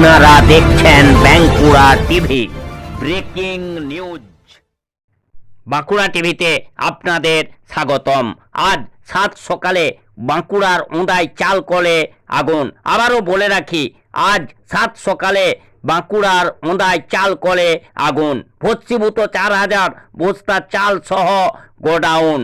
আপনারা দেখছেন Bankura TV breaking news. Bankura টিভিতে আপনাদের স্বাগতম। আজ সাত সকালে বাঁকুড়ার ওঁদায় চাল কলে আগুন। আবারও বলে রাখি, আজ সাত সকালে বাঁকুড়ার ওঁদায় চাল কলে আগুন। ভস্মীভূত 4000 বস্তা চাল সহ গোডাউন।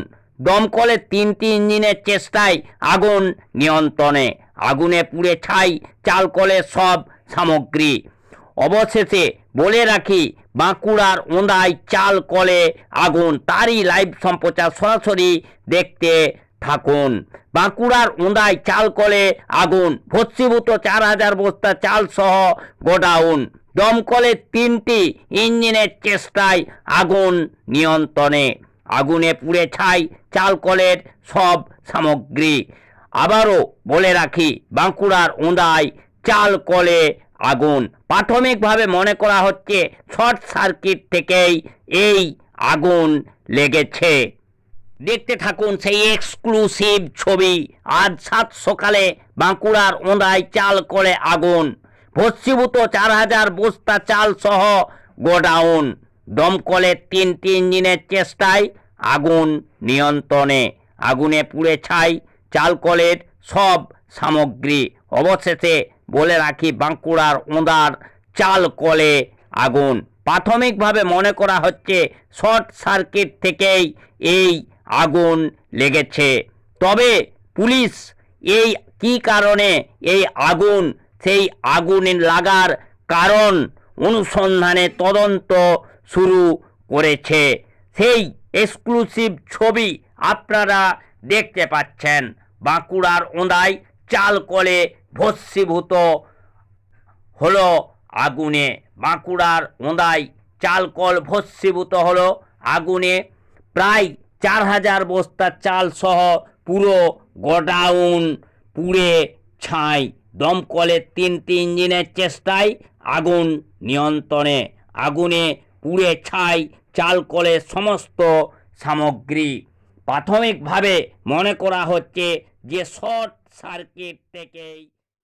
দমকলের 3টি ইঞ্জিনের চেষ্টায় আগুন নিয়ন্ত্রণে। আগুনে পুড়ে ছাই চাল কলের সব সামগ্রী। অবশেষে বলে রাখি, বাঁকুড়ার ওঁদায় চাল কলে আগুন, তারই লাইভ সম্প্রচার সরাসরি দেখতে থাকুন। বাঁকুড়ার ওঁদায় চাল কলে আগুন, ভস্মীভূত 4000 বস্তা চাল সহ গোডাউন। দমকলের 3টি ইঞ্জিনের চেষ্টায় আগুন নিয়ন্ত্রণে। আগুনে পুড়ে ছাই চাল কলের সব সামগ্রী। আবারও বলে রাখি, বাঁকুড়ার ওঁদায় চাল কলে আগুন। প্রাথমিকভাবে মনে করা হচ্ছে শর্ট সার্কিট থেকেই এই আগুন লেগেছে। দেখতে থাকুন সেই এক্সক্লুসিভ ছবি। আজ সাত সকালে বাঁকুড়ার ওঁদায় চাল কলে আগুন, ভস্মীভূত 4000 বস্তা চাল সহ গোডাউন। দমকলের 3টি ইঞ্জিনের চেষ্টায় আগুন নিয়ন্ত্রণে। আগুনে পুড়ে ছাই চাল কলের সব সামগ্রী। অবশেষে বলে রাখি, বাঁকুড়ার ওঁদার চাল কলে আগুন। প্রাথমিকভাবে মনে করা হচ্ছে শর্ট সার্কিট থেকেই এই আগুন লেগেছে। তবে পুলিশ এই কী কারণে এই আগুন, সেই আগুন লাগার কারণ অনুসন্ধানে তদন্ত শুরু করেছে। সেই এক্সক্লুসিভ ছবি আপনারা দেখতে পাচ্ছেন। বাঁকুড়ার ওঁদায় চাল কলে ভস্মীভূত হলো আগুনে। বাঁকুড়ার ওঁদায় চাল কল ভস্মীভূত হলো আগুনে। প্রায় 4000 বস্তা চাল সহ পুরো গোডাউন পুড়ে ছাই। দমকলের 3টি ইঞ্জিনের চেষ্টায় আগুন নিয়ন্ত্রণে। আগুনে পুড়ে ছাই চাল কলের সমস্ত সামগ্রী। প্রাথমিকভাবে মনে করা হচ্ছে যে শর্ট সার্কিট থেকেই